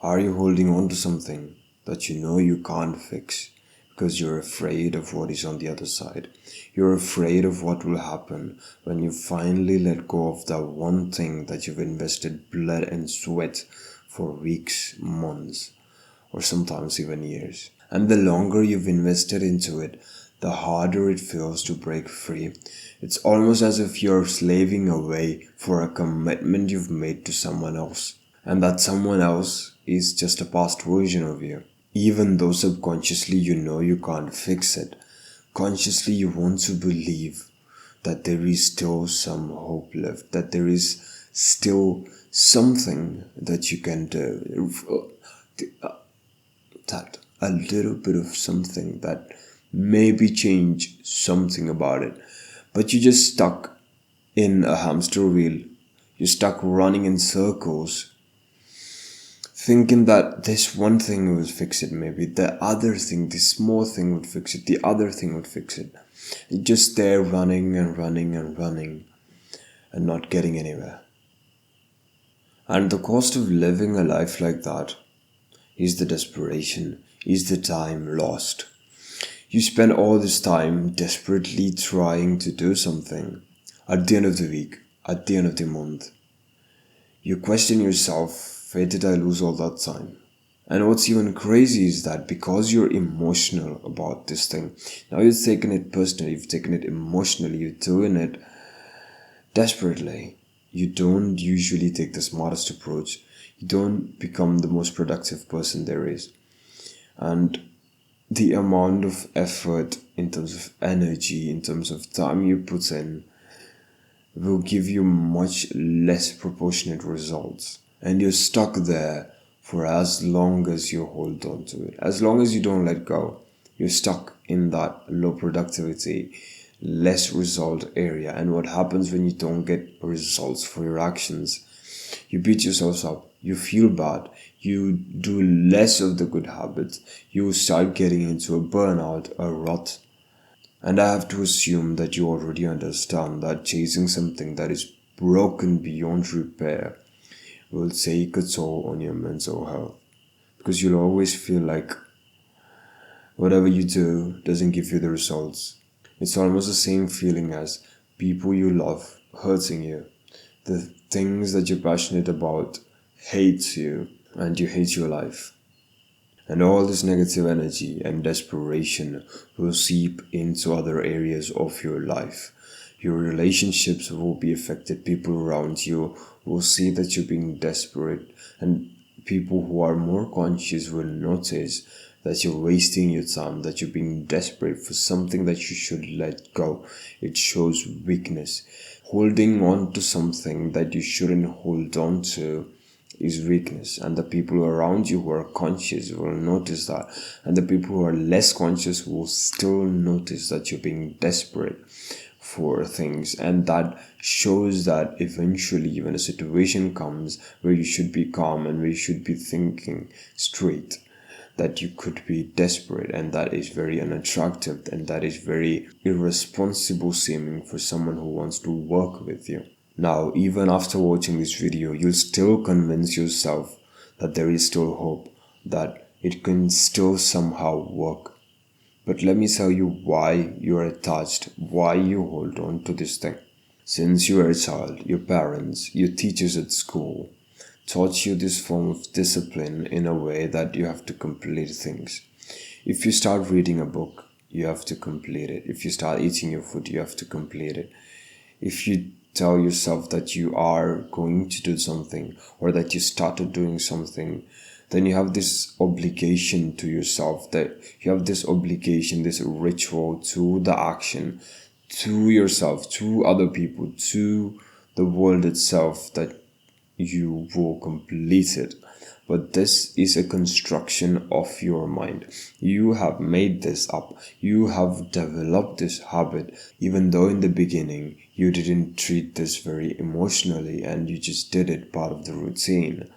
Are you holding on to something that you know you can't fix because you're afraid of what is on the other side? You're afraid of what will happen when you finally let go of that one thing that you've invested blood and sweat for weeks, months, or sometimes even years. And the longer you've invested into it, the harder it feels to break free. It's almost as if you're slaving away for a commitment you've made to someone else. And that someone else is just a past version of you. Even though subconsciously you know you can't fix it, consciously you want to believe that there is still some hope left, that there is still something that you can do. That a little bit of something that maybe change something about it. But you're just stuck in a hamster wheel. You're stuck running in circles, thinking that this one thing will fix it, maybe the other thing, this small thing would fix it, the other thing would fix it. You're just there running and running and running and not getting anywhere. And the cost of living a life like that is the desperation, is the time lost. You spend all this time desperately trying to do something. At the end of the week, at the end of the month, you question yourself, where did I lose all that time? And what's even crazy is that because you're emotional about this thing, now you've taken it personally, you've taken it emotionally, you're doing it desperately. You don't usually take the smartest approach. You don't become the most productive person there is. And the amount of effort in terms of energy, in terms of time you put in, will give you much less proportionate results. And you're stuck there for as long as you hold on to it. As long as you don't let go, you're stuck in that low productivity, less result area. And what happens when you don't get results for your actions? You beat yourself up, you feel bad, you do less of the good habits, you start getting into a burnout, a rut. And I have to assume that you already understand that chasing something that is broken beyond repair will take a toll on your mental health. Because you'll always feel like whatever you do doesn't give you the results. It's almost the same feeling as people you love hurting you. The things that you're passionate about hates you and you hate your life. And all this negative energy and desperation will seep into other areas of your life. Your relationships will be affected. People around you will see that you're being desperate. And people who are more conscious will notice that you're wasting your time, that you're being desperate for something that you should let go. It shows weakness. Holding on to something that you shouldn't hold on to is weakness, and the people around you who are conscious will notice that, and the people who are less conscious will still notice that you're being desperate for things. And that shows that eventually when a situation comes where you should be calm and where you should be thinking straight, that you could be desperate, and that is very unattractive, and that is very irresponsible seeming for someone who wants to work with you. Now, even after watching this video, you'll still convince yourself that there is still hope, that it can still somehow work. But let me tell you why you're attached, why you hold on to this thing. Since you were a child, your parents, your teachers at school taught you this form of discipline in a way that you have to complete things. If you start reading a book, you have to complete it. If you start eating your food, you have to complete it. If you tell yourself that you are going to do something or that you started doing something, then you have this obligation to yourself, that you have this obligation, this ritual to the action, to yourself, to other people, to the world itself, that you will complete it. But this is a construction of your mind. You have made this up. You have developed this habit, even though in the beginning you didn't treat this very emotionally and you just did it part of the routine.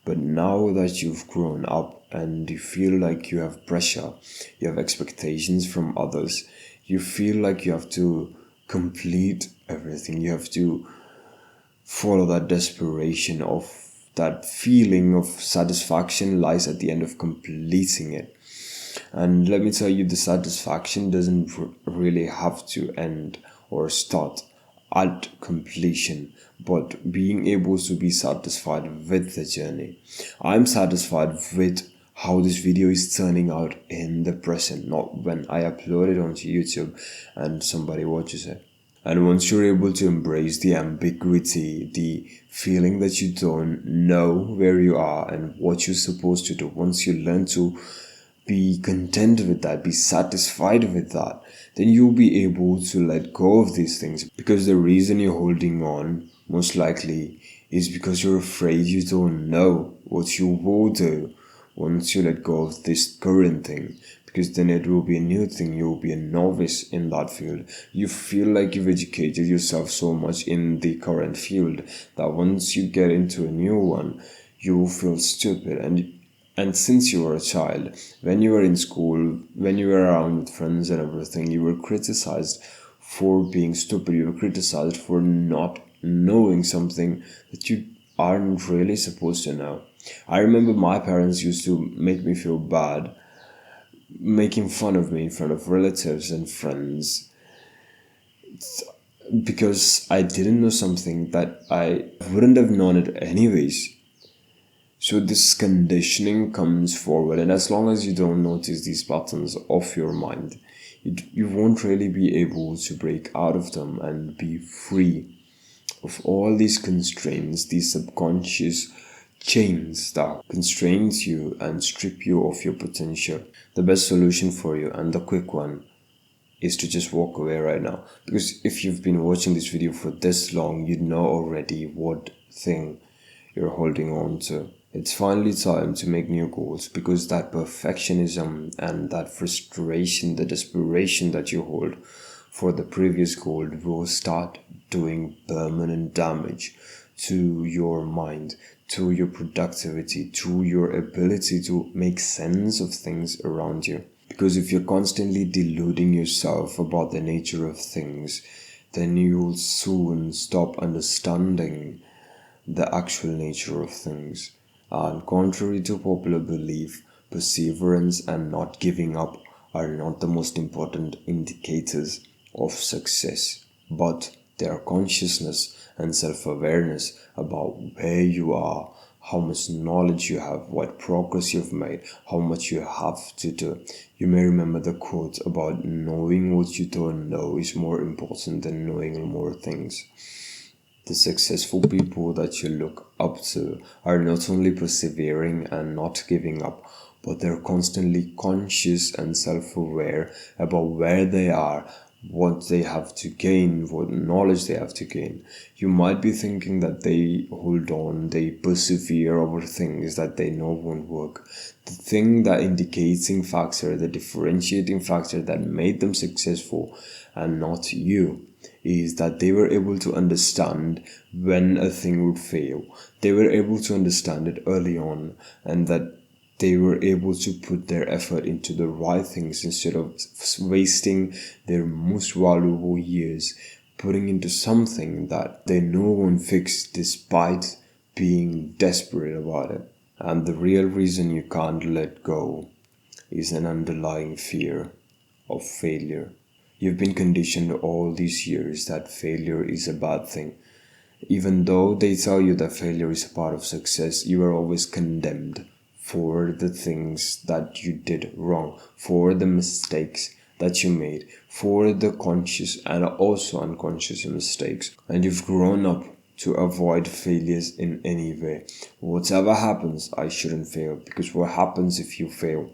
But now that you've grown up and you feel like you have pressure, you have expectations from others, you feel like you have to complete everything. You have to follow that desperation of that feeling of satisfaction lies at the end of completing it. And let me tell you, the satisfaction doesn't really have to end or start at completion, but being able to be satisfied with the journey. I'm satisfied with how this video is turning out in the present, not when I upload it onto YouTube and somebody watches it. And once you're able to embrace the ambiguity, the feeling that you don't know where you are and what you're supposed to do, once you learn to be content with that, be satisfied with that, then you'll be able to let go of these things. Because the reason you're holding on, most likely, is because you're afraid you don't know what you will do once you let go of this current thing. Because then it will be a new thing, you'll be a novice in that field. You feel like you've educated yourself so much in the current field that once you get into a new one, you will feel stupid. And since you were a child, when you were in school, when you were around with friends and everything, you were criticized for being stupid. You were criticized for not knowing something that you aren't really supposed to know. I remember my parents used to make me feel bad, making fun of me in front of relatives and friends because I didn't know something that I wouldn't have known it anyways. So this conditioning comes forward, and as long as you don't notice these patterns of your mind, you won't really be able to break out of them and be free of all these constraints, these subconscious chains that constrains you and strip you of your potential. The best solution for you, and the quick one, is to just walk away right now. Because if you've been watching this video for this long, you know already what thing you're holding on to. It's finally time to make new goals, because that perfectionism and that frustration, the desperation that you hold for the previous goal will start doing permanent damage to your mind, to your productivity, to your ability to make sense of things around you. Because if you're constantly deluding yourself about the nature of things, then you'll soon stop understanding the actual nature of things. And contrary to popular belief, perseverance and not giving up are not the most important indicators of success, but their consciousness and self-awareness about where you are, how much knowledge you have, what progress you've made, how much you have to do. You may remember the quote about knowing what you don't know is more important than knowing more things. The successful people that you look up to are not only persevering and not giving up, but they're constantly conscious and self-aware about where they are, what they have to gain, what knowledge they have to gain. You might be thinking that they hold on, they persevere over things that they know won't work. The thing that indicating factor, the differentiating factor that made them successful and not you, is that they were able to understand when a thing would fail. They were able to understand it early on, and that they were able to put their effort into the right things instead of wasting their most valuable years putting into something that they know won't fix despite being desperate about it. And the real reason you can't let go is an underlying fear of failure. You've been conditioned all these years that failure is a bad thing. Even though they tell you that failure is a part of success, you are always condemned for the things that you did wrong, for the mistakes that you made, for the conscious and also unconscious mistakes. And you've grown up to avoid failures in any way. Whatever happens, I shouldn't fail, because what happens if you fail?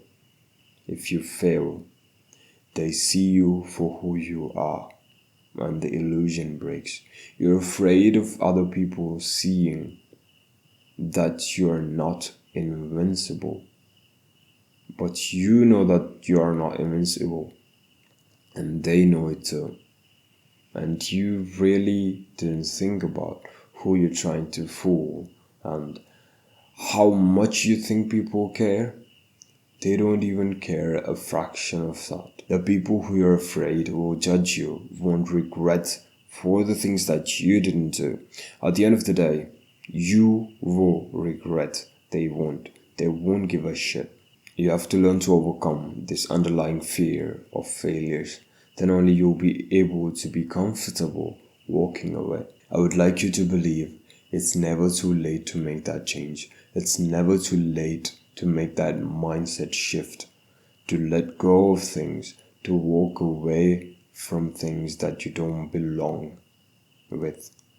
If you fail, they see you for who you are, and the illusion breaks. You're afraid of other people seeing that you are not invincible. But you know that you are not invincible, and they know it too. And you really didn't think about who you're trying to fool and how much you think people care. They don't even care a fraction of that. The people who you're afraid will judge you, won't regret for the things that you didn't do. At the end of the day, You will regret. They won't. They won't give a shit. You have to learn to overcome this underlying fear of failures. Then only you'll be able to be comfortable walking away. I would like you to believe it's never too late to make that change. It's never too late to make that mindset shift, to let go of things, to walk away from things that you don't belong with.